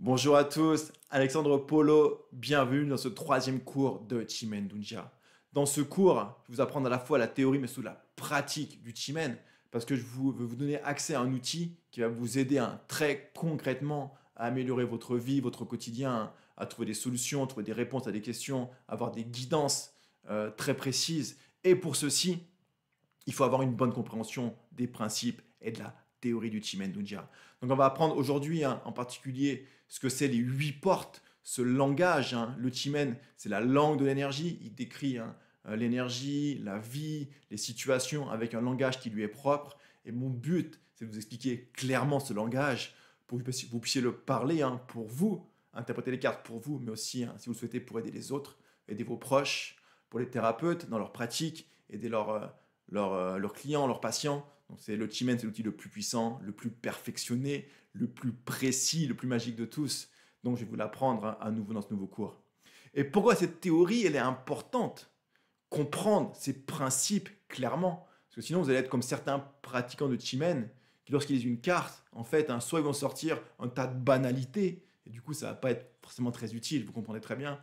Bonjour à tous, Alexandre Polo, bienvenue dans ce troisième cours de Chimène Dunjia. Dans ce cours, je vais vous apprendre à la fois la théorie mais surtout la pratique du Chimène parce que veux vous donner accès à un outil qui va vous aider très concrètement à améliorer votre vie, votre quotidien, à trouver des solutions, à trouver des réponses à des questions, à avoir des guidances très précises. Et pour ceci, il faut avoir une bonne compréhension des principes et de la théorie du Chimène Dunjia. Donc on va apprendre aujourd'hui en particulier ce que c'est les 8 portes, ce langage. Le Chimène, c'est la langue de l'énergie. Il décrit l'énergie, la vie, les situations avec un langage qui lui est propre. Et mon but, c'est de vous expliquer clairement ce langage pour que vous puissiez le parler pour vous, interpréter les cartes pour vous, mais aussi, si vous le souhaitez, pour aider les autres, aider vos proches, pour les thérapeutes dans leur pratique, aider leurs clients, leurs patients. Donc c'est le Chimène, c'est l'outil le plus puissant, le plus perfectionné, le plus précis, le plus magique de tous. Donc je vais vous l'apprendre à nouveau dans ce nouveau cours. Et pourquoi cette théorie, elle est importante? Comprendre ces principes clairement. Parce que sinon, vous allez être comme certains pratiquants de Chimène qui, lorsqu'ils lisent une carte, en fait, soit ils vont sortir un tas de banalités, et du coup, ça ne va pas être forcément très utile, vous comprenez très bien.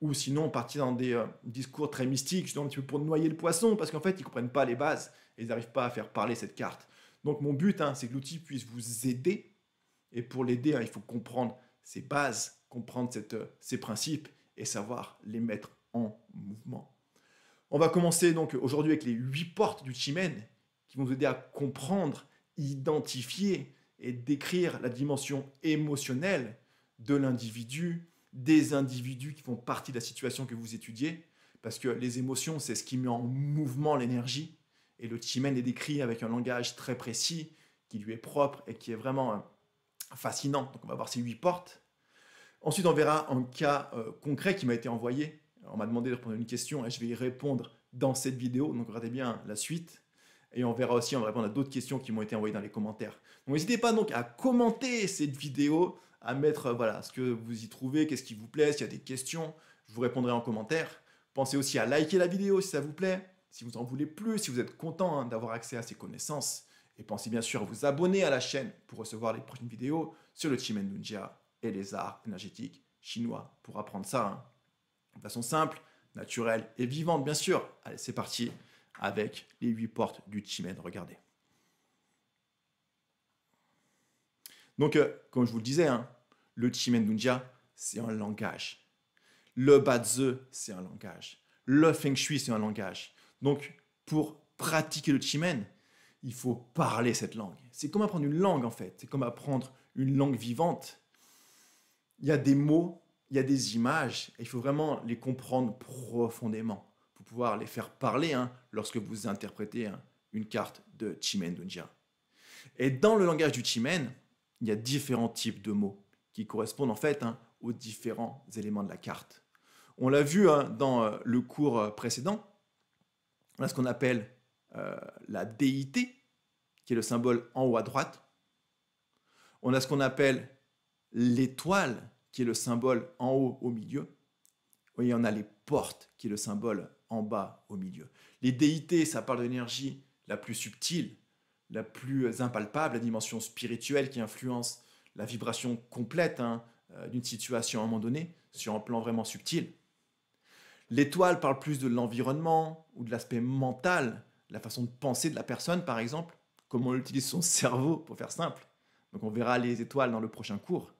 Ou sinon, partir dans des discours très mystiques, justement un petit peu pour noyer le poisson, parce qu'en fait, ils ne comprennent pas les bases, et ils n'arrivent pas à faire parler cette carte. Donc mon but, c'est que l'outil puisse vous aider, et pour l'aider, il faut comprendre ses bases, comprendre ces principes, et savoir les mettre en mouvement. On va commencer donc aujourd'hui avec les 8 portes du Chimène, qui vont vous aider à comprendre, identifier et décrire la dimension émotionnelle de l'individu, des individus qui font partie de la situation que vous étudiez, parce que les émotions, c'est ce qui met en mouvement l'énergie, et le Chimène est décrit avec un langage très précis, qui lui est propre et qui est vraiment fascinant. Donc on va voir ces 8 portes. Ensuite, on verra un cas concret qui m'a été envoyé. On m'a demandé de répondre à une question et je vais y répondre dans cette vidéo, donc regardez bien la suite. Et on verra aussi, on va répondre à d'autres questions qui m'ont été envoyées dans les commentaires. Donc n'hésitez pas donc à commenter cette vidéo, à mettre voilà, ce que vous y trouvez, qu'est-ce qui vous plaît, s'il y a des questions, je vous répondrai en commentaire. Pensez aussi à liker la vidéo si ça vous plaît, si vous en voulez plus, si vous êtes content d'avoir accès à ces connaissances. Et pensez bien sûr à vous abonner à la chaîne pour recevoir les prochaines vidéos sur le Chimène Dunjia et les arts énergétiques chinois pour apprendre ça de façon simple, naturelle et vivante, bien sûr. Allez, c'est parti avec les 8 portes du Chimène. Regardez. Donc, comme je vous le disais, le Chimène Dunjia, c'est un langage. Le Bazi, c'est un langage. Le Feng Shui, c'est un langage. Donc, pour pratiquer le Chimène, il faut parler cette langue. C'est comme apprendre une langue, en fait. C'est comme apprendre une langue vivante. Il y a des mots, il y a des images, et il faut vraiment les comprendre profondément pour pouvoir les faire parler lorsque vous interprétez une carte de Chimène Dunjia. Et dans le langage du Chimène, il y a différents types de mots qui correspondent en fait aux différents éléments de la carte. On l'a vu dans le cours précédent, on a ce qu'on appelle la déité, qui est le symbole en haut à droite. On a ce qu'on appelle l'étoile, qui est le symbole en haut au milieu. Et on a les portes, qui est le symbole en bas au milieu. Les déités, ça parle de l'énergie la plus subtile, la plus impalpable, la dimension spirituelle qui influence la vibration complète d'une situation à un moment donné, sur un plan vraiment subtil. L'étoile parle plus de l'environnement ou de l'aspect mental, la façon de penser de la personne par exemple, comment on utilise son cerveau pour faire simple. Donc on verra les étoiles dans le prochain cours.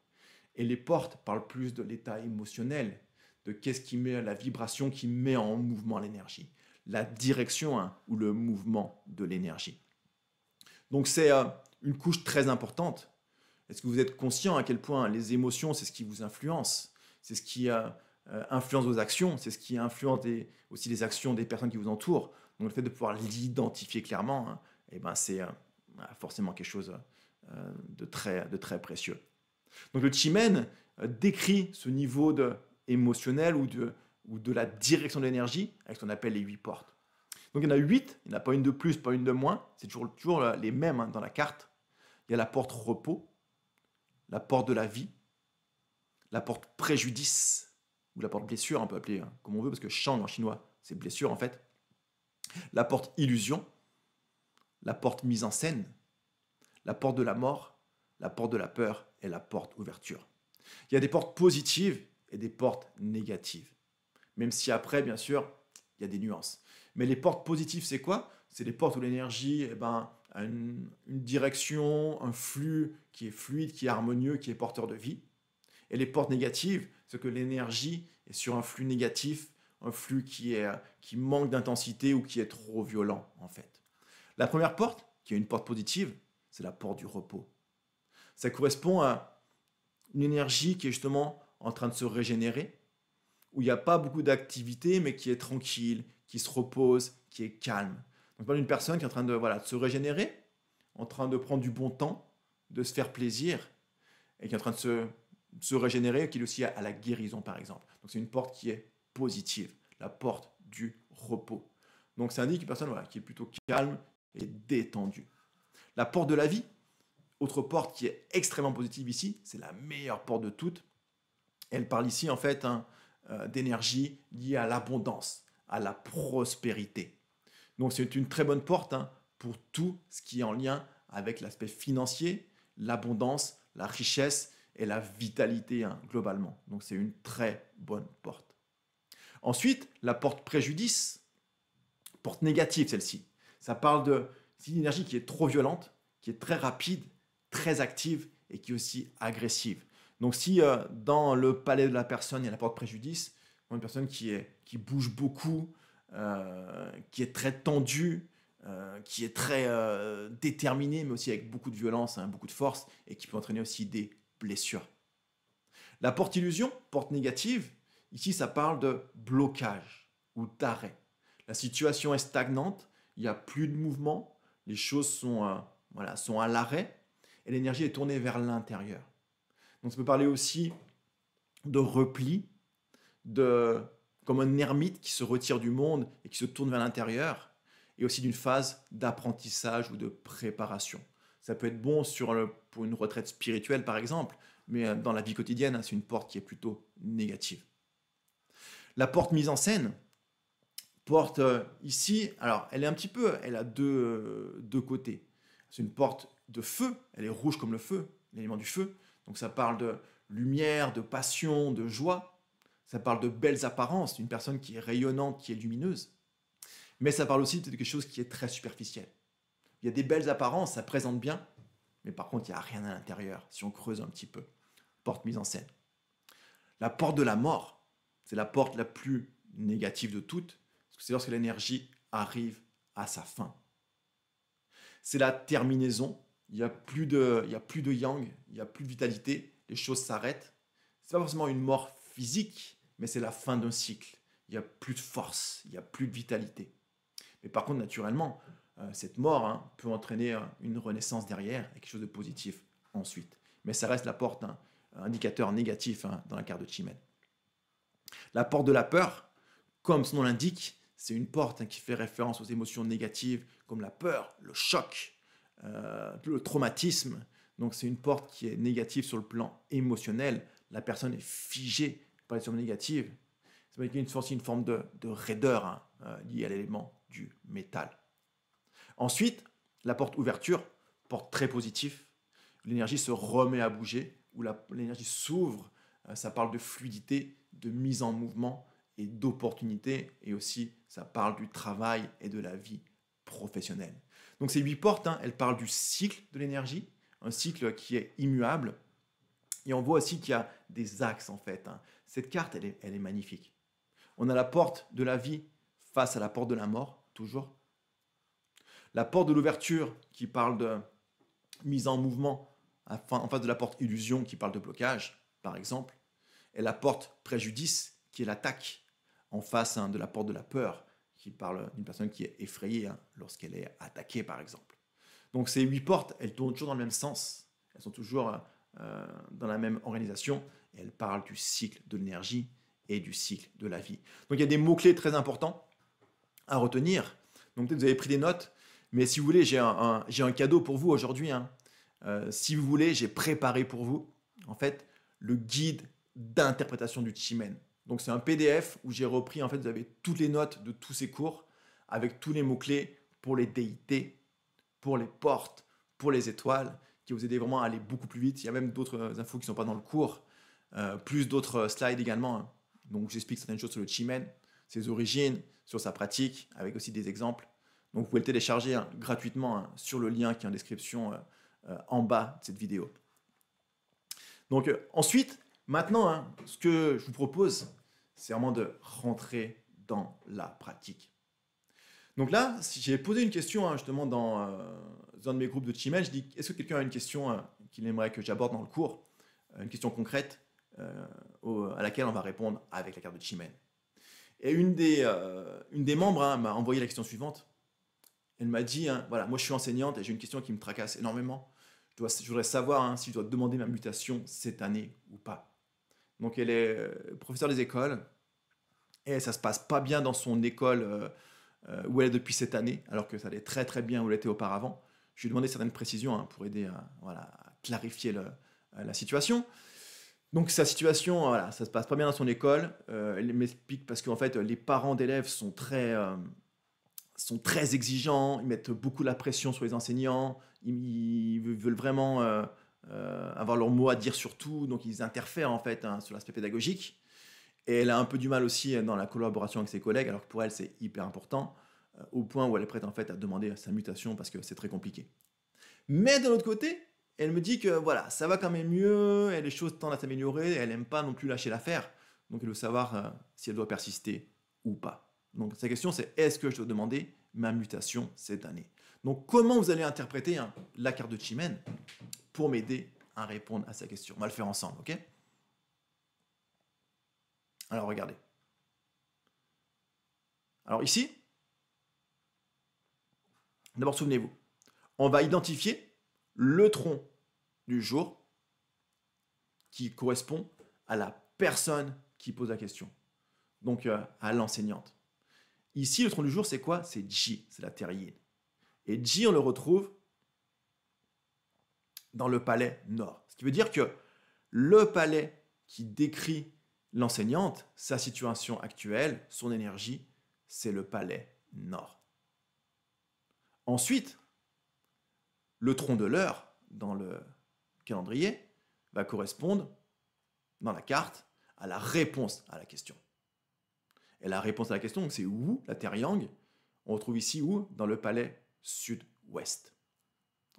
Et les portes parlent plus de l'état émotionnel, de qu'est-ce qui met la vibration qui met en mouvement l'énergie, la direction ou le mouvement de l'énergie. Donc c'est une couche très importante. Est-ce que vous êtes conscient à quel point les émotions, c'est ce qui vous influence, c'est ce qui influence vos actions, c'est ce qui influence aussi les actions des personnes qui vous entourent. Donc le fait de pouvoir l'identifier clairement, c'est forcément quelque chose de très précieux. Donc le Chimène décrit ce niveau émotionnel ou de la direction de l'énergie avec ce qu'on appelle les 8 portes. Donc il y en a 8, il n'y en a pas une de plus, pas une de moins, c'est toujours les mêmes dans la carte. Il y a la porte repos, la porte de la vie, la porte préjudice, ou la porte blessure, on peut appeler comme on veut, parce que shang en chinois, c'est blessure en fait. La porte illusion, la porte mise en scène, la porte de la mort, la porte de la peur et la porte ouverture. Il y a des portes positives et des portes négatives. Même si après, bien sûr, il y a des nuances. Mais les portes positives, c'est quoi? C'est les portes où l'énergie a une direction, un flux qui est fluide, qui est harmonieux, qui est porteur de vie. Et les portes négatives, c'est que l'énergie est sur un flux négatif, un flux qui manque d'intensité ou qui est trop violent, en fait. La première porte, qui est une porte positive, c'est la porte du repos. Ça correspond à une énergie qui est justement en train de se régénérer, où il n'y a pas beaucoup d'activité, mais qui est tranquille, qui se repose, qui est calme. Donc, on parle d'une personne qui est en train de se régénérer, en train de prendre du bon temps, de se faire plaisir, et qui est en train de se régénérer, qui est aussi à la guérison, par exemple. Donc, c'est une porte qui est positive, la porte du repos. Donc, ça indique une personne qui est plutôt calme et détendue. La porte de la vie, autre porte qui est extrêmement positive ici, c'est la meilleure porte de toutes. Elle parle ici, en fait, d'énergie liée à l'abondance, à la prospérité. Donc, c'est une très bonne porte pour tout ce qui est en lien avec l'aspect financier, l'abondance, la richesse et la vitalité globalement. Donc, c'est une très bonne porte. Ensuite, la porte préjudice, porte négative celle-ci. Ça parle d'une énergie qui est trop violente, qui est très rapide, très active et qui est aussi agressive. Donc si dans le palais de la personne, il y a la porte préjudice, une personne qui bouge beaucoup, qui est très tendue, qui est très déterminée, mais aussi avec beaucoup de violence, beaucoup de force, et qui peut entraîner aussi des blessures. La porte illusion, porte négative, ici ça parle de blocage ou d'arrêt. La situation est stagnante, il n'y a plus de mouvement, les choses sont à l'arrêt, et l'énergie est tournée vers l'intérieur. Donc ça peut parler aussi de repli, comme un ermite qui se retire du monde et qui se tourne vers l'intérieur, et aussi d'une phase d'apprentissage ou de préparation. Ça peut être bon pour une retraite spirituelle par exemple, mais dans la vie quotidienne, c'est une porte qui est plutôt négative. La porte mise en scène, porte ici, alors elle a deux côtés. C'est une porte de feu, elle est rouge comme le feu, l'élément du feu. Donc ça parle de lumière, de passion, de joie. Ça parle de belles apparences, d'une personne qui est rayonnante, qui est lumineuse. Mais ça parle aussi de quelque chose qui est très superficiel. Il y a des belles apparences, ça présente bien, mais par contre, il n'y a rien à l'intérieur, si on creuse un petit peu. Porte mise en scène. La porte de la mort, c'est la porte la plus négative de toutes, parce que c'est lorsque l'énergie arrive à sa fin. C'est la terminaison, il n'y a plus de yang, il n'y a plus de vitalité, les choses s'arrêtent. Ce n'est pas forcément une mort physique, mais c'est la fin d'un cycle. Il n'y a plus de force, il n'y a plus de vitalité. Mais par contre, naturellement, cette mort peut entraîner une renaissance derrière et quelque chose de positif ensuite. Mais ça reste la porte, indicateur négatif dans la carte de Chimène. La porte de la peur, comme son nom l'indique, c'est une porte qui fait référence aux émotions négatives comme la peur, le choc, le traumatisme. Donc c'est une porte qui est négative sur le plan émotionnel. La personne est figée par les émotions négatives. Ça veut dire aussi une forme de raideur liée à l'élément du métal. Ensuite, la porte ouverture, porte très positive. L'énergie se remet à bouger, où l'énergie s'ouvre. Ça parle de fluidité, de mise en mouvement et d'opportunité. Et aussi, ça parle du travail et de la vie professionnelle. Donc ces 8 portes, elles parlent du cycle de l'énergie, un cycle qui est immuable. Et on voit aussi qu'il y a des axes en fait. Cette carte, elle est magnifique. On a la porte de la vie face à la porte de la mort, toujours. La porte de l'ouverture qui parle de mise en mouvement en face de la porte illusion qui parle de blocage, par exemple. Et la porte préjudice qui est l'attaque en face de la porte de la peur qui parle d'une personne qui est effrayée lorsqu'elle est attaquée, par exemple. Donc ces 8 portes, elles tournent toujours dans le même sens. Elles sont toujours dans la même organisation et elles parlent du cycle de l'énergie et du cycle de la vie. Donc il y a des mots-clés très importants à retenir. Donc peut-être vous avez pris des notes, mais si vous voulez, j'ai un cadeau pour vous aujourd'hui. Si vous voulez, j'ai préparé pour vous, en fait, le guide d'interprétation du Chimène. Donc c'est un PDF où j'ai repris, en fait, vous avez toutes les notes de tous ces cours avec tous les mots-clés pour les déités, pour les portes, pour les étoiles, qui vous aident vraiment à aller beaucoup plus vite. Il y a même d'autres infos qui ne sont pas dans le cours. plus d'autres slides également, hein. Donc j'explique certaines choses sur le Chimen, ses origines, sur sa pratique, avec aussi des exemples. Donc vous pouvez le télécharger hein, gratuitement hein, sur le lien qui est en description en bas de cette vidéo. Donc ensuite, maintenant, hein, ce que je vous propose, c'est vraiment de rentrer dans la pratique. Donc là, si j'ai posé une question hein, justement dans un de mes groupes de Chimel, je dis, est-ce que quelqu'un a une question qu'il aimerait que j'aborde dans le cours, une question concrète à laquelle on va répondre avec la carte de Chimel. Et une des membres hein, m'a envoyé la question suivante. Elle m'a dit, hein, voilà, moi je suis enseignante et j'ai une question qui me tracasse énormément. Je voudrais savoir hein, si je dois demander ma mutation cette année ou pas. Donc elle est professeure des écoles et ça se passe pas bien dans son école où elle est depuis cette année, alors que ça allait très très bien où elle était auparavant. Je lui ai demandé certaines précisions hein, pour aider à clarifier la situation. Donc sa situation, voilà, ça se passe pas bien dans son école. Elle m'explique parce qu'en fait les parents d'élèves sont très exigeants, ils mettent beaucoup la pression sur les enseignants, ils veulent vraiment avoir leur mot à dire sur tout, donc ils interfèrent en fait hein, sur l'aspect pédagogique. Et elle a un peu du mal aussi dans la collaboration avec ses collègues, alors que pour elle c'est hyper important, au point où elle est prête en fait à demander sa mutation parce que c'est très compliqué. Mais d'un autre côté, elle me dit que voilà, ça va quand même mieux, et les choses tendent à s'améliorer, elle n'aime pas non plus lâcher l'affaire, donc elle veut savoir si elle doit persister ou pas. Donc sa question c'est est-ce que je dois demander ma mutation cette année? Donc comment vous allez interpréter hein, la carte de Chimène pour m'aider à répondre à sa question? On va le faire ensemble, ok? Alors regardez. Alors ici, d'abord souvenez-vous, on va identifier le tronc du jour qui correspond à la personne qui pose la question, donc à l'enseignante. Ici, le tronc du jour, c'est quoi? C'est Ji, c'est la terre yin. Et Ji, on le retrouve dans le palais nord. Ce qui veut dire que le palais qui décrit l'enseignante, sa situation actuelle, son énergie, c'est le palais nord. Ensuite, le tronc de l'heure dans le calendrier va correspondre dans la carte à la réponse à la question. Et la réponse à la question, c'est où? La terre yang. On retrouve ici où? Dans le palais sud-ouest.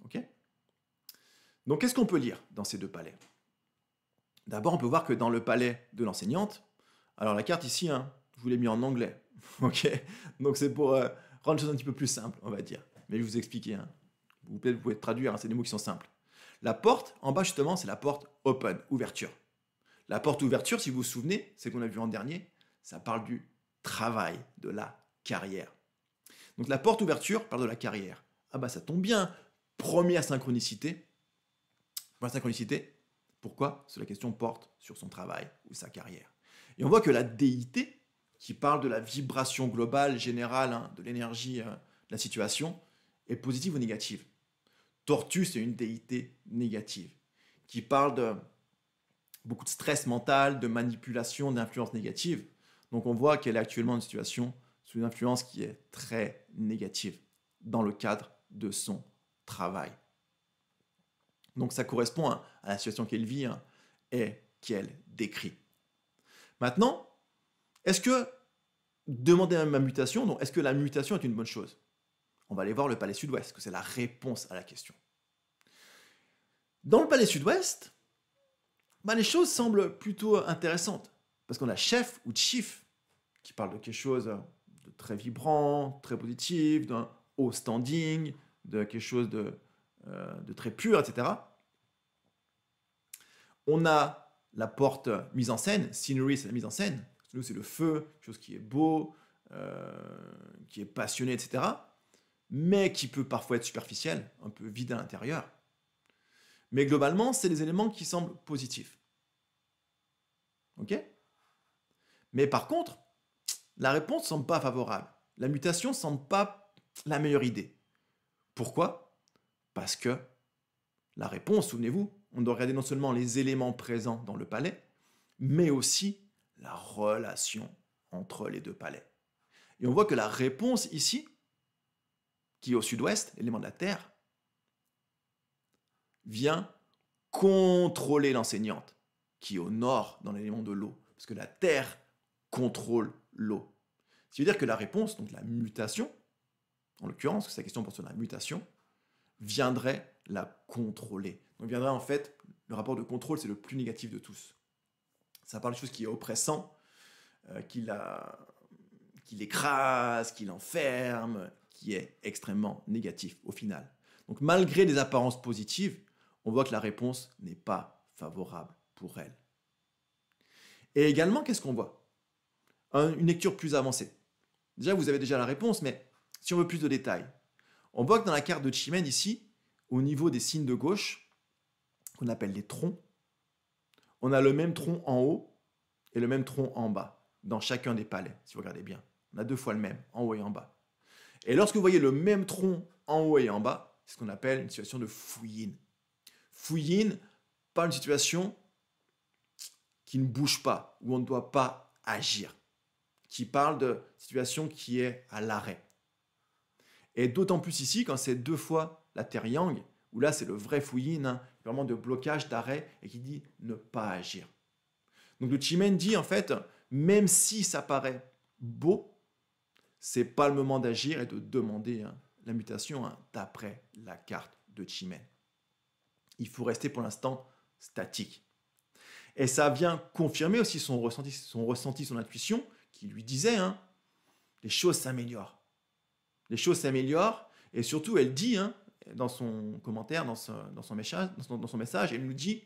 Ok? Donc, qu'est-ce qu'on peut lire dans ces deux palais? D'abord, on peut voir que dans le palais de l'enseignante, alors la carte ici, hein, je vous l'ai mis en anglais. Ok? Donc, c'est pour rendre les choses un petit peu plus simples, on va dire. Mais je vais vous expliquer. Hein. Vous pouvez traduire, hein, c'est des mots qui sont simples. La porte, en bas justement, c'est la porte open, ouverture. La porte ouverture, si vous vous souvenez, c'est qu'on a vu en dernier, ça parle du travail, de la carrière. Donc la porte ouverture parle de la carrière. Ah bah ça tombe bien, première synchronicité. Première synchronicité, pourquoi? Parce que la question porte sur son travail ou sa carrière. Et on voit que la déité, qui parle de la vibration globale, générale, hein, de l'énergie, de la situation, est positive ou négative. Tortue, c'est une déité négative, qui parle de beaucoup de stress mental, de manipulation, d'influence négative. Donc on voit qu'elle est actuellement dans une situation sous une influence qui est très négative dans le cadre de son travail. Donc ça correspond à la situation qu'elle vit hein, et qu'elle décrit. Maintenant, est-ce que demander ma mutation, donc est-ce que la mutation est une bonne chose? On va aller voir le palais sud-ouest, que c'est la réponse à la question. Dans le palais sud-ouest, bah, les choses semblent plutôt intéressantes. Parce qu'on a chef ou chief qui parle de quelque chose de très vibrant, très positif, d'un haut standing, de quelque chose de très pur, etc. On a la porte mise en scène, scenery, c'est la mise en scène. Nous, c'est le feu, quelque chose qui est beau, qui est passionné, etc. Mais qui peut parfois être superficiel, un peu vide à l'intérieur. Mais globalement, c'est des éléments qui semblent positifs. Ok? Mais par contre, la réponse ne semble pas favorable. La mutation ne semble pas la meilleure idée. Pourquoi? Parce que la réponse, souvenez-vous, on doit regarder non seulement les éléments présents dans le palais, mais aussi la relation entre les deux palais. Et on voit que la réponse ici, qui est au sud-ouest, l'élément de la Terre, vient contrôler l'enseignante. qui est au nord dans l'élément de l'eau. Parce que la Terre contrôle l'eau. Ce qui veut dire que la réponse, donc la mutation, en l'occurrence, c'est la question pour la mutation, viendrait la contrôler. Donc viendrait en fait, le rapport de contrôle, c'est le plus négatif de tous. Ça parle de choses qui est oppressant, qui l'écrase, qui l'enferme, qui est extrêmement négatif au final. Donc malgré des apparences positives, on voit que la réponse n'est pas favorable pour elle. Et également, qu'est-ce qu'on voit? Une lecture plus avancée. Déjà, vous avez déjà la réponse, mais si on veut plus de détails, on voit que dans la carte de Chimène ici, au niveau des signes de gauche, qu'on appelle les troncs, on a le même tronc en haut et le même tronc en bas, dans chacun des palais, si vous regardez bien. On a 2 fois le même, en haut et en bas. Et lorsque vous voyez le même tronc en haut et en bas, c'est ce qu'on appelle une situation de fouilline. Fouilline, pas une situation qui ne bouge pas, où on ne doit pas agir, qui parle de situation qui est à l'arrêt. Et d'autant plus ici, quand c'est 2 fois la terre yang, où là c'est le vrai fouilline, vraiment de blocage, d'arrêt, et qui dit ne pas agir. Donc le Chimène dit en fait, même si ça paraît beau, c'est pas le moment d'agir et de demander la mutation d'après la carte de Chimène. Il faut rester pour l'instant statique. Et ça vient confirmer aussi son ressenti, son intuition, qui lui disait, les choses s'améliorent. Les choses s'améliorent, et surtout elle dit, dans son commentaire, dans son message, elle nous dit,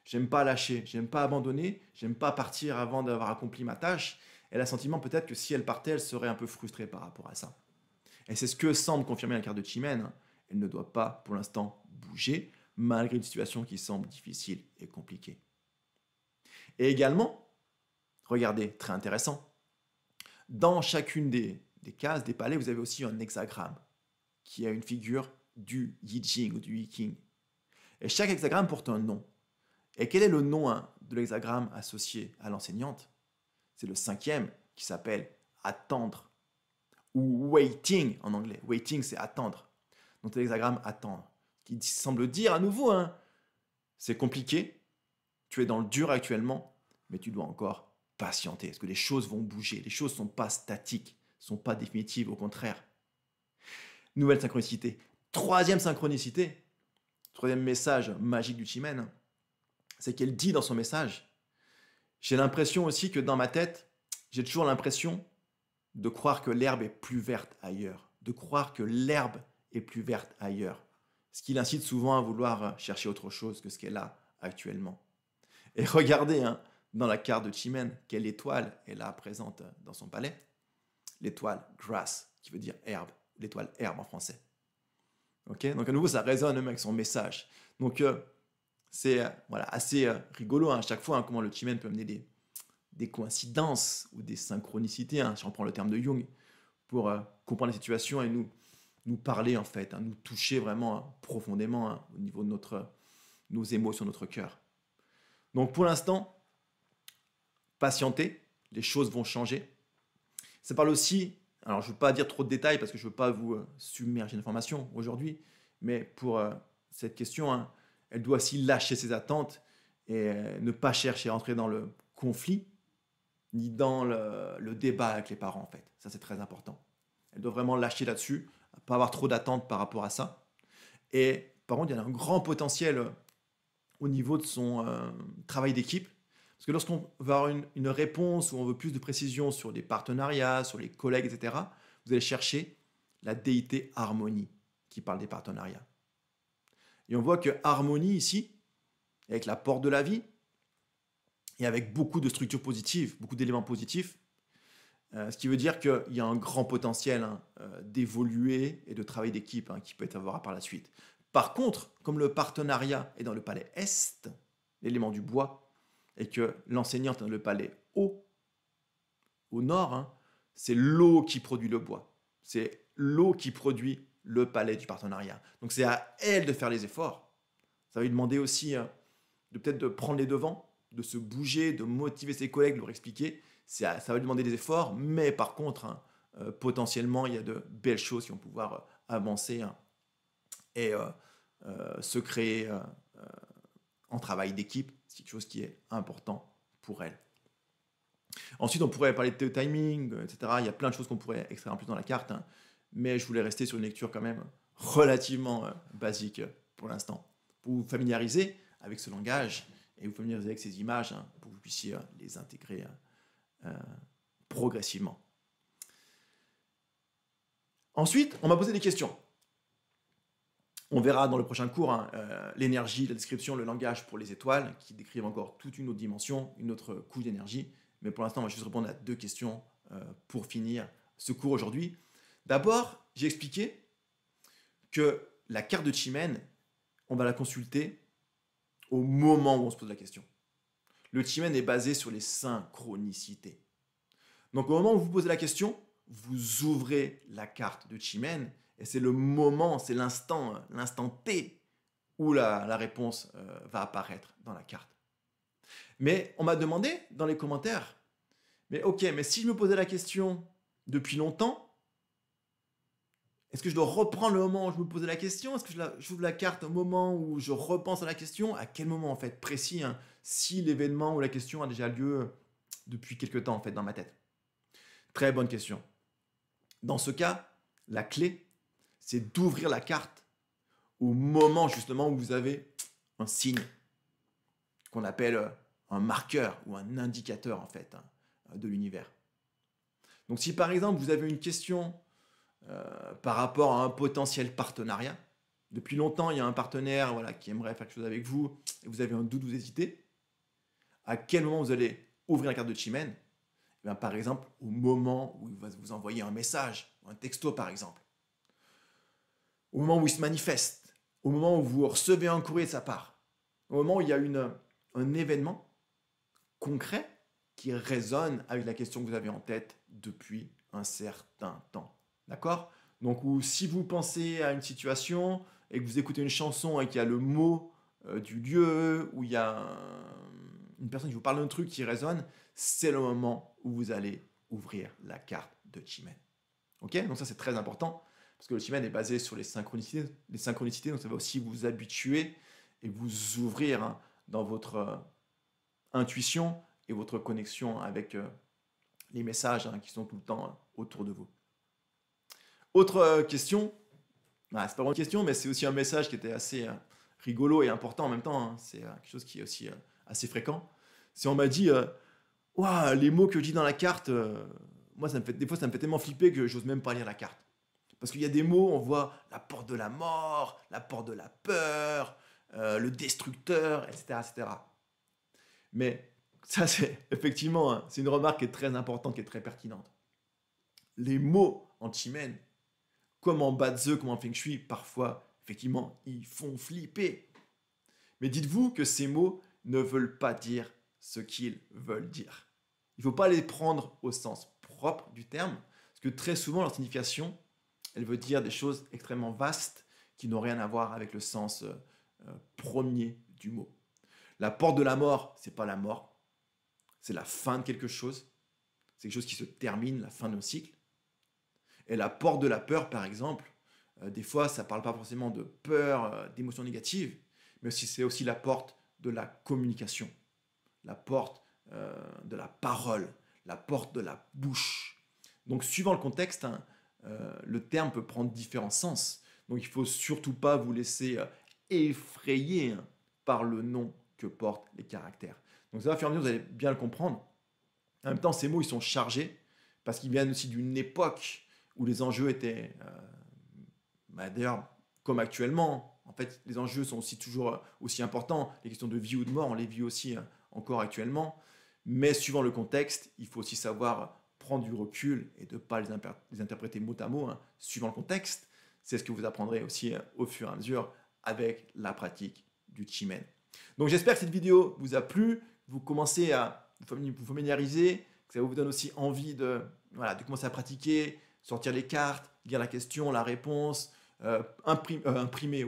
j'aime pas lâcher, j'aime pas abandonner, j'aime pas partir avant d'avoir accompli ma tâche. Elle a le sentiment peut-être que si elle partait, elle serait un peu frustrée par rapport à ça. Et c'est ce que semble confirmer la carte de Chimène. Elle ne doit pas, pour l'instant, bouger, malgré une situation qui semble difficile et compliquée. Et également, regardez, très intéressant, dans chacune des cases, des palais, vous avez aussi un hexagramme, qui a une figure du Yi Jing ou du Yi King. Et chaque hexagramme porte un nom. Et quel est le nom de l'hexagramme associé à l'enseignante? C'est le 5e qui s'appelle attendre, ou waiting en anglais. Waiting, c'est attendre. Donc l'hexagramme attendre, qui semble dire à nouveau, c'est compliqué, tu es dans le dur actuellement, mais tu dois encore patienter, parce que les choses vont bouger, les choses ne sont pas statiques, ne sont pas définitives, au contraire. Nouvelle synchronicité. 3e synchronicité, 3e message magique du Chimène, c'est qu'elle dit dans son message, j'ai l'impression aussi que dans ma tête, j'ai toujours l'impression de croire que l'herbe est plus verte ailleurs, de croire que l'herbe est plus verte ailleurs, ce qui l'incite souvent à vouloir chercher autre chose que ce qu'elle a actuellement. Et regardez dans la carte de Chimène quelle étoile elle a présente dans son palais. L'étoile grass, qui veut dire herbe, l'étoile herbe en français. Okay, donc à nouveau, ça résonne même avec son message. Donc c'est assez rigolo à chaque fois comment le Chimène peut amener des coïncidences ou des synchronicités, si on prend le terme de Jung, pour comprendre la situation et nous parler en fait, nous toucher vraiment profondément au niveau de nos émotions, notre cœur. Donc pour l'instant, patientez, les choses vont changer. Ça parle aussi, alors je ne veux pas dire trop de détails parce que je ne veux pas vous submerger d'informations aujourd'hui, mais pour cette question, elle doit aussi lâcher ses attentes et ne pas chercher à entrer dans le conflit ni dans le débat avec les parents en fait. Ça c'est très important. Elle doit vraiment lâcher là-dessus, pas avoir trop d'attentes par rapport à ça. Et par contre, il y a un grand potentiel au niveau de son travail d'équipe. Parce que lorsqu'on veut avoir une réponse ou on veut plus de précision sur les partenariats, sur les collègues, etc., vous allez chercher la déité Harmonie qui parle des partenariats. Et on voit que Harmonie ici, avec la porte de la vie, et avec beaucoup de structures positives, beaucoup d'éléments positifs, ce qui veut dire qu'il y a un grand potentiel d'évoluer et de travail d'équipe qui peut être favorable par la suite. Par contre, comme le partenariat est dans le palais Est, l'élément du bois, et que l'enseignante est dans le palais Haut, au nord, c'est l'eau qui produit le bois. C'est l'eau qui produit le palais du partenariat. Donc c'est à elle de faire les efforts. Ça va lui demander aussi de peut-être de prendre les devants, de se bouger, de motiver ses collègues, de leur expliquer. Ça va lui demander des efforts, mais par contre, potentiellement, il y a de belles choses qui vont pouvoir avancer et se créer en travail d'équipe c'est quelque chose qui est important pour elle. Ensuite, on pourrait parler de timing, etc. Il y a plein de choses qu'on pourrait extraire en plus dans la carte, hein, mais je voulais rester sur une lecture quand même relativement basique pour l'instant, pour vous familiariser avec ce langage et vous familiariser avec ces images, hein, pour que vous puissiez les intégrer progressivement. Ensuite, on m'a posé des questions. On verra dans le prochain cours hein, l'énergie, la description, le langage pour les étoiles, qui décrivent encore toute une autre dimension, une autre couche d'énergie. Mais pour l'instant, on va juste répondre à 2 questions pour finir ce cours aujourd'hui. D'abord, j'ai expliqué que la carte de Chimène, on va la consulter au moment où on se pose la question. Le Chimène est basé sur les synchronicités. Donc au moment où vous posez la question, vous ouvrez la carte de Chimène et c'est le moment, c'est l'instant T où la réponse va apparaître dans la carte. Mais on m'a demandé dans les commentaires, mais ok, mais si je me posais la question depuis longtemps, est-ce que je dois reprendre le moment où je me posais la question? Est-ce que j'ouvre la carte au moment où je repense à la question? À quel moment en fait précis, hein, si l'événement ou la question a déjà lieu depuis quelque temps en fait dans ma tête? Très bonne question. Dans ce cas, la clé, c'est d'ouvrir la carte au moment justement où vous avez un signe qu'on appelle un marqueur ou un indicateur en fait hein, de l'univers. Donc si par exemple vous avez une question par rapport à un potentiel partenariat, depuis longtemps il y a un partenaire voilà, qui aimerait faire quelque chose avec vous et vous avez un doute, vous hésitez, à quel moment vous allez ouvrir la carte de Chimène? Eh bien, par exemple au moment où il va vous envoyer un message, un texto par exemple, au moment où il se manifeste, au moment où vous recevez un courrier de sa part, au moment où il y a un événement concret qui résonne avec la question que vous avez en tête depuis un certain temps. D'accord? Donc, si vous pensez à une situation et que vous écoutez une chanson et qu'il y a le mot du lieu, où il y a une personne qui vous parle d'un truc qui résonne, c'est le moment où vous allez ouvrir la carte de Chimène. Ok? Donc ça, c'est très important, parce que le Chimène est basé sur les synchronicités. Les synchronicités, donc ça va aussi vous habituer et vous ouvrir hein, dans votre intuition et votre connexion avec les messages hein, qui sont tout le temps autour de vous. Autre question, c'est pas vraiment une question, mais c'est aussi un message qui était assez rigolo et important en même temps. Hein. C'est quelque chose qui est aussi assez fréquent. Si on m'a dit, ouah, les mots que je dis dans la carte, moi, des fois, ça me fait tellement flipper que j'ose même pas lire la carte. Parce qu'il y a des mots, on voit la porte de la mort, la porte de la peur, le destructeur, etc., etc. Mais ça, c'est effectivement, hein, c'est une remarque qui est très importante, qui est très pertinente. Les mots en Chimène, comme en Bazi, comme en Feng Shui, parfois, effectivement, ils font flipper. Mais dites-vous que ces mots ne veulent pas dire ce qu'ils veulent dire. Il ne faut pas les prendre au sens propre du terme, parce que très souvent, leur signification, elle veut dire des choses extrêmement vastes qui n'ont rien à voir avec le sens premier du mot. La porte de la mort, c'est pas la mort, c'est la fin de quelque chose. C'est quelque chose qui se termine, la fin d'un cycle. Et la porte de la peur, par exemple, des fois, ça ne parle pas forcément de peur, d'émotions négatives, mais c'est aussi la porte de la communication, la porte de la parole, la porte de la bouche. Donc, suivant le contexte, hein, le terme peut prendre différents sens. Donc, il ne faut surtout pas vous laisser effrayer hein, par le nom que portent les caractères. Donc, ça va faire en mesure, vous allez bien le comprendre. En même temps, ces mots, ils sont chargés parce qu'ils viennent aussi d'une époque où les enjeux étaient, d'ailleurs, comme actuellement, en fait, les enjeux sont aussi toujours aussi importants. Les questions de vie ou de mort, on les vit aussi encore actuellement. Mais suivant le contexte, il faut aussi savoir prendre du recul et de ne pas les interpréter mot à mot, hein, suivant le contexte. C'est ce que vous apprendrez aussi au fur et à mesure avec la pratique du Chimène. Donc j'espère que cette vidéo vous a plu, vous commencez à vous familiariser, que ça vous donne aussi envie de commencer à pratiquer, sortir les cartes, lire la question, la réponse, imprimer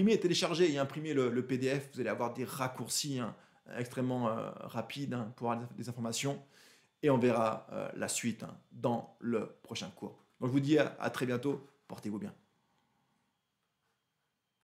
et télécharger et imprimer le PDF. Vous allez avoir des raccourcis hein, extrêmement rapides hein, pour avoir des informations. Et on verra la suite hein, dans le prochain cours. Donc je vous dis à très bientôt, portez-vous bien.